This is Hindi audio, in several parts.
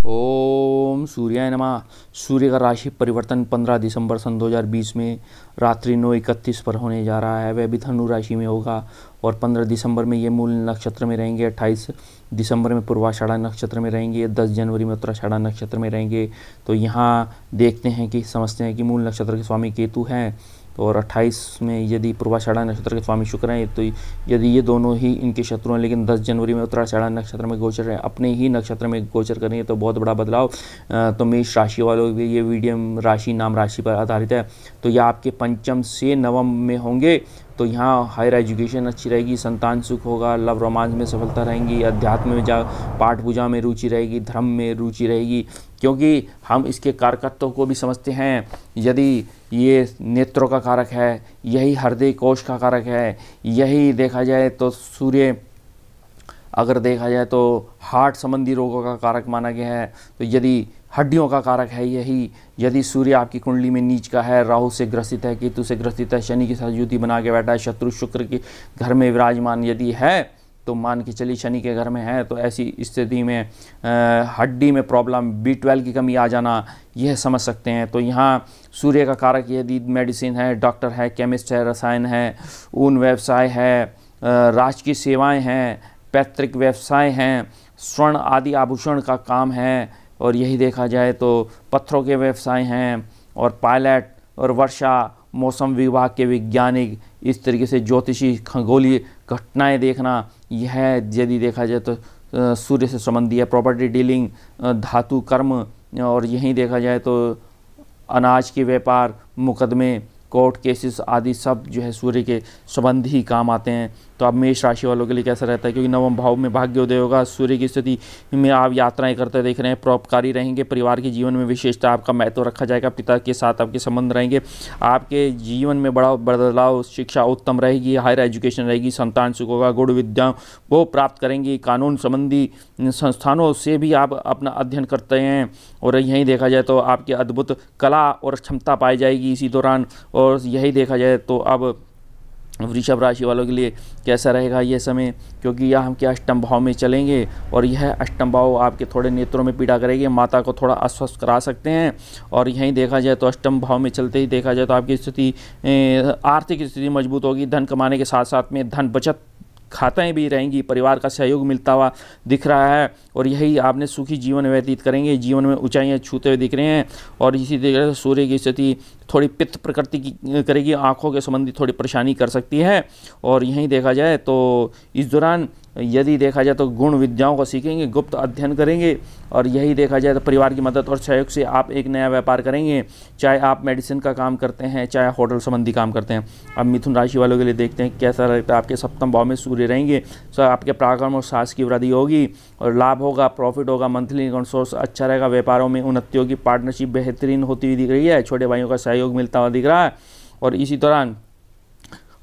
ओम सूर्याय नमः। सूर्य का राशि परिवर्तन 15 दिसंबर सन 2020 में रात्रि 9:31 पर होने जा रहा है। वह भी धनु राशि में होगा और 15 दिसंबर में ये मूल नक्षत्र में रहेंगे, 28 दिसंबर में पूर्वाषाढ़ा नक्षत्र में रहेंगे, 10 जनवरी में उत्तराषाढ़ा नक्षत्र में रहेंगे। तो यहाँ देखते हैं कि समझते हैं कि मूल नक्षत्र के स्वामी केतु हैं और 28 में यदि पूर्वाषाढ़ा नक्षत्र के स्वामी शुक्र हैं, तो यदि ये दोनों ही इनके शत्रु हैं, लेकिन 10 जनवरी में उत्तराषाढ़ा नक्षत्र में गोचर है, अपने ही नक्षत्र में गोचर करेंगे तो बहुत बड़ा बदलाव। तो मेष राशि वालों के ये वीडियो राशि नाम राशि पर आधारित है। तो यह आपके पंचम से नवम में होंगे। तो यहाँ हायर एजुकेशन अच्छी रहेगी, संतान सुख होगा, लव रोमांस में सफलता रहेंगी, अध्यात्म में पाठ पूजा में रुचि रहेगी, धर्म में रुचि रहेगी, क्योंकि हम इसके कारकत्व को भी समझते हैं। यदि ये नेत्रों का कारक है, यही हृदय कोश का कारक है, यही देखा जाए तो सूर्य अगर देखा जाए तो हार्ट संबंधी रोगों का कारक माना गया है। तो यदि हड्डियों का कारक है यही, यदि सूर्य आपकी कुंडली में नीच का है, राहु से ग्रसित है, केतु से ग्रसित है, शनि के साथ युति बना के बैठा है, शत्रु शुक्र के घर में विराजमान यदि है, तो मान के चलिए शनि के घर में है, तो ऐसी स्थिति में हड्डी में प्रॉब्लम, B12 की कमी आ जाना, यह समझ सकते हैं। तो यहाँ सूर्य का कारक यदि मेडिसिन है, डॉक्टर है, केमिस्ट है, रसायन है, ऊन व्यवसाय है, राजकीय सेवाएं हैं, पैतृक व्यवसाय हैं, स्वर्ण आदि आभूषण का काम है, और यही देखा जाए तो पत्थरों के व्यवसाय हैं, और पायलट और वर्षा मौसम विभाग के वैज्ञानिक, इस तरीके से ज्योतिषी खगोलीय घटनाएं देखना, यह यदि देखा जाए तो सूर्य से संबंधी है। प्रॉपर्टी डीलिंग, धातु कर्म, और यहीं देखा जाए तो अनाज के व्यापार, मुकदमे, कोर्ट केसेस आदि सब जो है सूर्य के संबंधी ही काम आते हैं। तो अब मेष राशि वालों के लिए कैसा रहता है, क्योंकि नवम भाव में भाग्योदय होगा। सूर्य की स्थिति में आप यात्राएं करते देख रहे हैं, परोपकारी रहेंगे, परिवार के जीवन में विशेषता आपका महत्व रखा जाएगा, पिता के साथ आपके संबंध रहेंगे, आपके जीवन में बड़ा बदलाव, शिक्षा उत्तम रहेगी, हायर एजुकेशन रहेगी, संतान सुख होगा, गुण विद्या को प्राप्त करेंगी, कानून संबंधी संस्थानों से भी आप अपना अध्ययन करते हैं, और यहीं देखा जाए तो आपकी अद्भुत कला और क्षमता पाई जाएगी इसी दौरान। और यही देखा जाए तो अब वृषभ राशि वालों के लिए कैसा रहेगा ये समय, क्योंकि यह हम क्या अष्टम भाव में चलेंगे, और यह अष्टम भाव आपके थोड़े नेत्रों में पीड़ा करेगी, माता को थोड़ा अस्वस्थ करा सकते हैं। और यहीं देखा जाए तो अष्टम भाव में चलते ही देखा जाए तो आपकी स्थिति, आर्थिक स्थिति मजबूत होगी, धन कमाने के साथ साथ में धन बचत खातें भी रहेंगी, परिवार का सहयोग मिलता हुआ दिख रहा है, और यही आपने सुखी जीवन व्यतीत करेंगे, जीवन में ऊंचाइयां छूते हुए दिख रहे हैं। और इसी तरह से सूर्य की स्थिति थोड़ी पित्त प्रकृति की करेगी, आंखों के संबंधी थोड़ी परेशानी कर सकती है। और यहीं देखा जाए तो इस दौरान यदि देखा जाए तो गुण विद्याओं को सीखेंगे, गुप्त अध्ययन करेंगे, और यही देखा जाए तो परिवार की मदद और सहयोग से आप एक नया व्यापार करेंगे, चाहे आप मेडिसिन का काम करते हैं, चाहे होटल संबंधी काम करते हैं। अब मिथुन राशि वालों के लिए देखते हैं कैसा रहता है। आपके सप्तम भाव में सूर्य रहेंगे, तो आपके पराक्रम और साहस की वृद्धि होगी, और लाभ होगा, प्रॉफिट होगा, मंथली इनकम सोर्स अच्छा रहेगा, व्यापारों में उन्नति होगी, पार्टनरशिप बेहतरीन होती हुई दिख रही है, छोटे भाइयों का सहयोग मिलता हुआ दिख रहा है। और इसी दौरान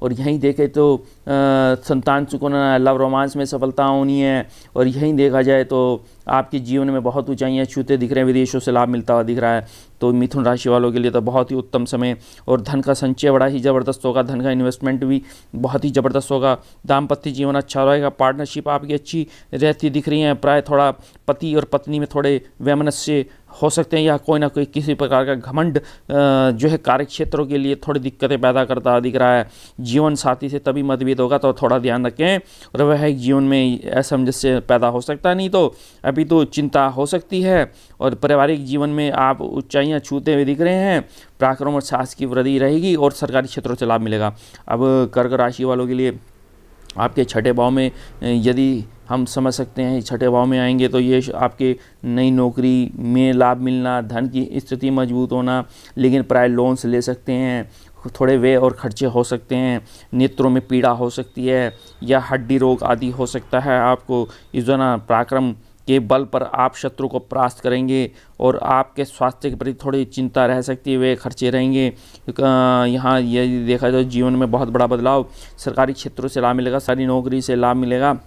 और यहीं देखें तो संतान सुख होना, लव रोमांस में सफलता होनी है, और यहीं देखा जाए तो आपके जीवन में बहुत ऊंचाइयां छूते दिख रहे हैं, विदेशों से लाभ मिलता हुआ दिख रहा है। तो मिथुन राशि वालों के लिए तो बहुत ही उत्तम समय, और धन का संचय बड़ा ही ज़बरदस्त होगा, धन का इन्वेस्टमेंट भी बहुत ही ज़बरदस्त होगा, दाम्पत्य जीवन अच्छा रहेगा, पार्टनरशिप आपकी अच्छी रहती दिख रही है। प्राय थोड़ा पति और पत्नी में थोड़े वैमनस्य हो सकते हैं, या कोई ना कोई किसी प्रकार का घमंड जो है कार्य क्षेत्रों के लिए थोड़ी दिक्कतें पैदा करता दिख रहा है। जीवन साथी से तभी मतभेद होगा, तो थोड़ा ध्यान रखें, और वह जीवन में असमंजस्य पैदा हो सकता है, नहीं तो अभी तो चिंता हो सकती है। और पारिवारिक जीवन में आप ऊंचाइयां छूते हुए दिख रहे हैं, पराक्रम और साहस की वृद्धि रहेगी, और सरकारी क्षेत्रों से लाभ मिलेगा। अब कर्क राशि वालों के लिए आपके छठे भाव में यदि हम समझ सकते हैं, छठे भाव में आएंगे तो ये आपके नई नौकरी में लाभ मिलना, धन की स्थिति मजबूत होना, लेकिन प्राय लोन्स ले सकते हैं, थोड़े व्यय और खर्चे हो सकते हैं, नेत्रों में पीड़ा हो सकती है, या हड्डी रोग आदि हो सकता है आपको। इस दौरान पराक्रम के बल पर आप शत्रु को परास्त करेंगे, और आपके स्वास्थ्य के प्रति थोड़ी चिंता रह सकती है, वे खर्चे रहेंगे। यहाँ ये देखा जाए जीवन में बहुत बड़ा बदलाव, सरकारी क्षेत्रों से लाभ मिलेगा, सारी नौकरी से लाभ मिलेगा,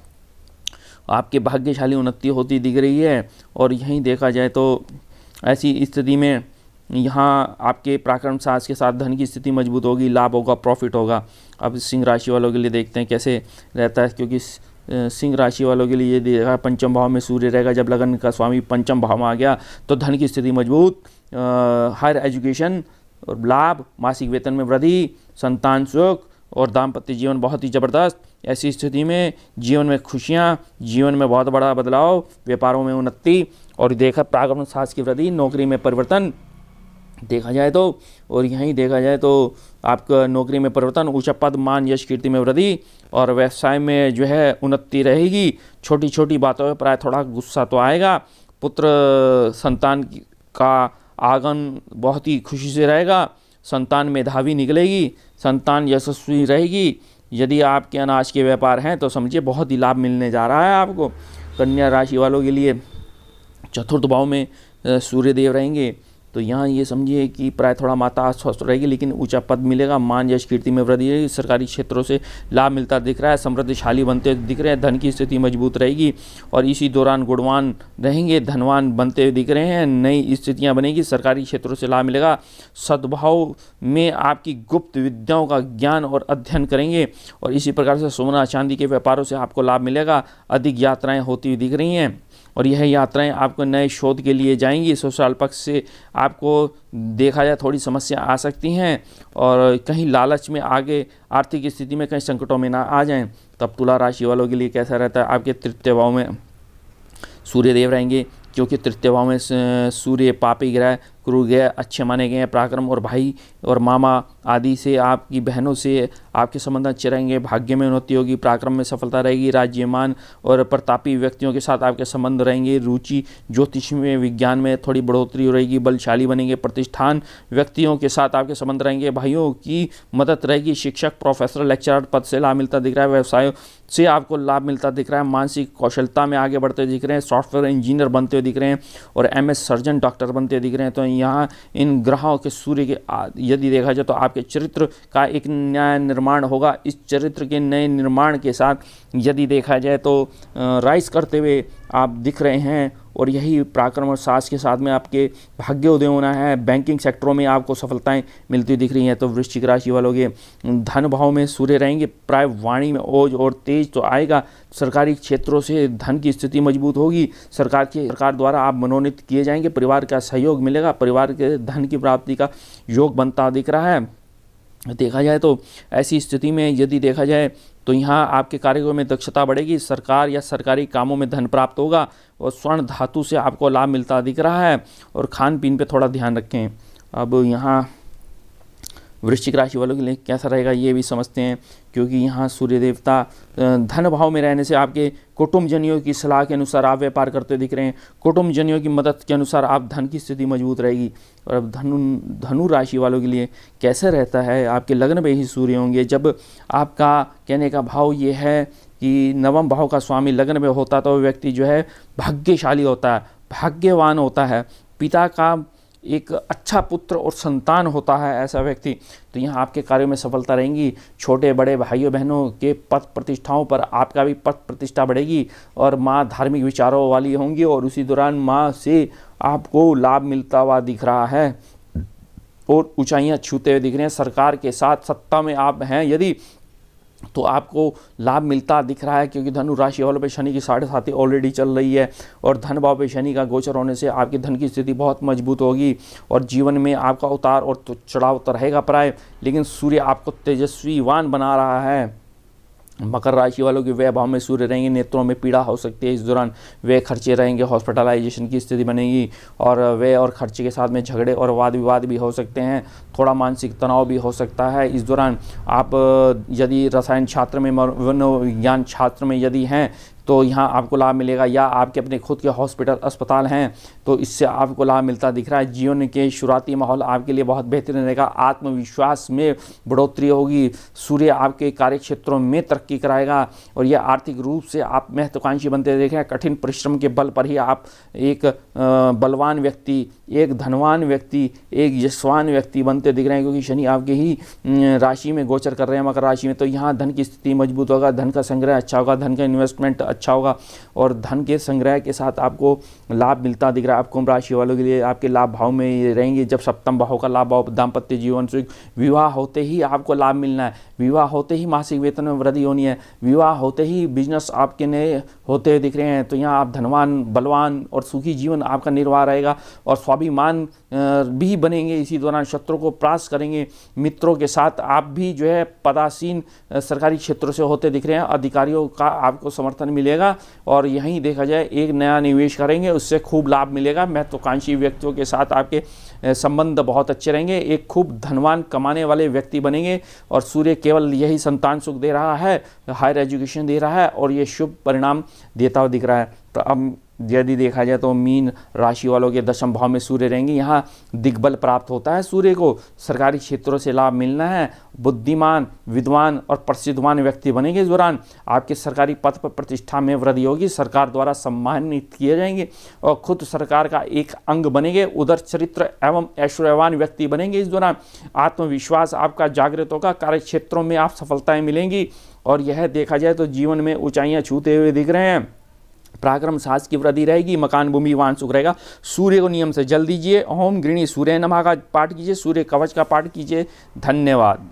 आपके भाग्यशाली उन्नति होती दिख रही है। और यहीं देखा जाए तो ऐसी स्थिति में यहाँ आपके पराक्रम साहस के साथ धन की स्थिति मजबूत होगी, लाभ होगा, प्रॉफिट होगा। अब सिंह राशि वालों के लिए देखते हैं कैसे रहता है, क्योंकि सिंह राशि वालों के लिए ये देखा पंचम भाव में सूर्य रहेगा। जब लगन का स्वामी पंचम भाव में आ गया तो धन की स्थिति मजबूत, हायर एजुकेशन और लाभ, मासिक वेतन में वृद्धि, संतान सुख और दाम्पत्य जीवन बहुत ही ज़बरदस्त। ऐसी स्थिति में जीवन में खुशियाँ, जीवन में बहुत बड़ा बदलाव, व्यापारों में उन्नति और देखा पराक्रम साहस की वृद्धि, नौकरी में परिवर्तन देखा जाए तो, और यहीं देखा जाए तो आपका नौकरी में परिवर्तन, ऊंचा पद, मान, यश, कीर्ति में वृद्धि और व्यवसाय में जो है उन्नति रहेगी। छोटी छोटी बातों में प्राय थोड़ा गुस्सा तो आएगा। पुत्र संतान का आगमन बहुत ही खुशी से रहेगा। संतान मेधावी निकलेगी, संतान यशस्वी रहेगी। यदि आपके अनाज के व्यापार हैं तो समझिए बहुत ही लाभ मिलने जा रहा है आपको। कन्या राशि वालों के लिए चतुर्थ भाव में सूर्यदेव रहेंगे तो यहाँ ये समझिए कि प्राय थोड़ा माता अस्वस्थ रहेगी, लेकिन ऊंचा पद मिलेगा, मान, यश, कीर्ति में वृद्धि रहेगी। सरकारी क्षेत्रों से लाभ मिलता दिख रहा है, समृद्धिशाली बनते दिख रहे हैं, धन की स्थिति मजबूत रहेगी और इसी दौरान गुणवान रहेंगे, धनवान बनते हुए दिख रहे हैं। नई स्थितियाँ बनेगी, सरकारी क्षेत्रों से लाभ मिलेगा। सद्भाव में आपकी गुप्त विद्याओं का ज्ञान और अध्ययन करेंगे और इसी प्रकार से सोना चांदी के व्यापारों से आपको लाभ मिलेगा। अधिक यात्राएँ होती हुई दिख रही हैं और यह यात्राएं आपको नए शोध के लिए जाएंगी। ससुराल पक्ष से आपको देखा जाए थोड़ी समस्या आ सकती हैं और कहीं लालच में आगे आर्थिक स्थिति में कहीं संकटों में ना आ जाएं। तब तुला राशि वालों के लिए कैसा रहता है? आपके तृतीय भाव में सूर्यदेव रहेंगे, क्योंकि तृतीय भाव में सूर्य पापी ग्रह, क्रूर ग्रह अच्छे माने गए हैं। पराक्रम और भाई और मामा आदि से, आपकी बहनों से आपके संबंध अच्छे रहेंगे। भाग्य में उन्नति होगी, पराक्रम में सफलता रहेगी। राज्यमान और प्रतापी व्यक्तियों के साथ आपके संबंध रहेंगे। रुचि ज्योतिष में, विज्ञान में थोड़ी बढ़ोतरी रहेगी, बलशाली बनेंगे। प्रतिष्ठान व्यक्तियों के साथ आपके संबंध रहेंगे। भाइयों की मदद रहेगी। शिक्षक, प्रोफेसर, लेक्चरर पद से लाभ मिलता दिख रहा है। व्यवसाय से आपको लाभ मिलता दिख रहा है। मानसिक कौशलता में आगे बढ़ते दिख रहे हैं। सॉफ्टवेयर इंजीनियर बनते हुए दिख रहे हैं और MS सर्जन, डॉक्टर बनते दिख रहे हैं। तो यहाँ इन ग्रहों के सूर्य के यदि देखा जाए तो आपके चरित्र का एक नया निर्माण होगा। इस चरित्र के नए निर्माण के साथ यदि देखा जाए तो राइज करते हुए आप दिख रहे हैं और यही पराक्रम और साहस के साथ में आपके भाग्योदय होना है। बैंकिंग सेक्टरों में आपको सफलताएं मिलती दिख रही हैं। तो वृश्चिक राशि वालों के धन भाव में सूर्य रहेंगे। प्राय वाणी में ओज और तेज तो आएगा। सरकारी क्षेत्रों से धन की स्थिति मजबूत होगी। सरकार द्वारा आप मनोनीत किए जाएंगे। परिवार का सहयोग मिलेगा। परिवार के धन की प्राप्ति का योग बनता दिख रहा है। देखा जाए तो ऐसी स्थिति में यदि देखा जाए तो यहाँ आपके कार्यों में दक्षता बढ़ेगी। सरकार या सरकारी कामों में धन प्राप्त होगा और स्वर्ण धातु से आपको लाभ मिलता दिख रहा है। और खान पीन पे थोड़ा ध्यान रखें। अब यहाँ वृश्चिक राशि वालों के लिए कैसा रहेगा ये भी समझते हैं, क्योंकि यहाँ सूर्य देवता धन भाव में रहने से आपके कुटुंबजनियों की सलाह के अनुसार आप व्यापार करते दिख रहे हैं। कुटुंबजनियों की मदद के अनुसार आप धन की स्थिति मजबूत रहेगी। और अब धनु राशि वालों के लिए कैसे रहता है? आपके लग्न में ही सूर्य होंगे। जब आपका कहने का भाव ये है कि नवम भाव का स्वामी लग्न में होता तो व्यक्ति जो है भाग्यशाली होता है, भाग्यवान होता है, पिता का एक अच्छा पुत्र और संतान होता है ऐसा व्यक्ति। तो यहाँ आपके कार्यों में सफलता रहेंगी। छोटे बड़े भाइयों बहनों के पद प्रतिष्ठाओं पर आपका भी पद प्रतिष्ठा बढ़ेगी और माँ धार्मिक विचारों वाली होंगी और उसी दौरान माँ से आपको लाभ मिलता हुआ दिख रहा है और ऊंचाइयाँ छूते हुए दिख रहे हैं। सरकार के साथ सत्ता में आप हैं यदि तो आपको लाभ मिलता दिख रहा है, क्योंकि धनु राशि वालों पे शनि की 7.5 ऑलरेडी चल रही है और धन भाव पे शनि का गोचर होने से आपकी धन की स्थिति बहुत मजबूत होगी और जीवन में आपका उतार और चढ़ाव तो रहेगा प्राय, लेकिन सूर्य आपको तेजस्वीवान बना रहा है। मकर राशि वालों के व्यय भाव में सूर्य रहेंगे। नेत्रों में पीड़ा हो सकती है। इस दौरान व्यय खर्चे रहेंगे, हॉस्पिटलाइजेशन की स्थिति बनेगी और व्यय और खर्चे के साथ में झगड़े और वाद विवाद भी हो सकते हैं। थोड़ा मानसिक तनाव भी हो सकता है। इस दौरान आप यदि रसायन छात्र में, मनोविज्ञान छात्र में यदि हैं तो यहाँ आपको लाभ मिलेगा, या आपके अपने खुद के हॉस्पिटल अस्पताल हैं तो इससे आपको लाभ मिलता दिख रहा है। जीवन के शुरुआती माहौल आपके लिए बहुत बेहतरीन रहेगा। आत्मविश्वास में बढ़ोतरी होगी। सूर्य आपके कार्य क्षेत्रों में तरक्की कराएगा और यह आर्थिक रूप से आप महत्वाकांक्षी बनते देख रहे हैं। कठिन परिश्रम के बल पर ही आप एक बलवान व्यक्ति, एक धनवान व्यक्ति, एक यशवान व्यक्ति बनते दिख रहे हैं, क्योंकि शनि आपके ही राशि में गोचर कर रहे हैं मकर राशि में। तो यहाँ धन की स्थिति मजबूत होगा, धन का संग्रह अच्छा होगा, धन का इन्वेस्टमेंट अच्छा होगा और धन के संग्रह के साथ आपको लाभ मिलता दिख रहा है। आप कुंभ राशि वालों के लिए आपके लाभ भाव में ये रहेंगे। जब सप्तम भाव का लाभ भाव दाम्पत्य जीवन सुख, विवाह होते ही आपको लाभ मिलना है, विवाह होते ही मासिक वेतन में वृद्धि होनी है, विवाह होते ही बिजनेस आपके नए होते हुए दिख रहे हैं। तो यहाँ आप धनवान, बलवान और सुखी जीवन आपका निर्वाह रहेगा और स्वाभिमान भी बनेंगे। इसी दौरान शत्रु को परास्त करेंगे। मित्रों के साथ आप भी जो है पदासीन सरकारी क्षेत्रों से होते दिख रहे हैं। अधिकारियों का आपको समर्थन मिलेगा और यहीं देखा जाए एक नया निवेश करेंगे, उससे खूब लाभ मिलेगा। महत्वाकांक्षी व्यक्तियों के साथ आपके संबंध बहुत अच्छे रहेंगे। एक खूब धनवान कमाने वाले व्यक्ति बनेंगे और सूर्य केवल यही संतान सुख दे रहा है, हायर एजुकेशन दे रहा है और ये शुभ परिणाम देता हुआ दिख रहा है। तो अब यदि देखा जाए तो मीन राशि वालों के दशम भाव में सूर्य रहेंगे। यहाँ दिग्बल प्राप्त होता है सूर्य को, सरकारी क्षेत्रों से लाभ मिलना है, बुद्धिमान, विद्वान और प्रसिद्धवान व्यक्ति बनेंगे। इस दौरान आपके सरकारी पद पर प्रतिष्ठा में वृद्धि होगी, सरकार द्वारा सम्मानित किए जाएंगे और खुद सरकार का एक अंग बनेंगे। उदर चरित्र एवं ऐश्वर्यवान व्यक्ति बनेंगे। इस दौरान आत्मविश्वास आपका जागृत होगा, कार्य क्षेत्रों में आप सफलताएं मिलेंगी और यह देखा जाए तो जीवन में ऊंचाइयां छूते हुए दिख रहे हैं। पराक्रम साहस की वृद्धि रहेगी, मकान भूमि वाहन सुख रहेगा। सूर्य को नियम से जल दीजिए। ओम गृणी सूर्य नमः का पाठ कीजिए, सूर्य कवच का पाठ कीजिए। धन्यवाद।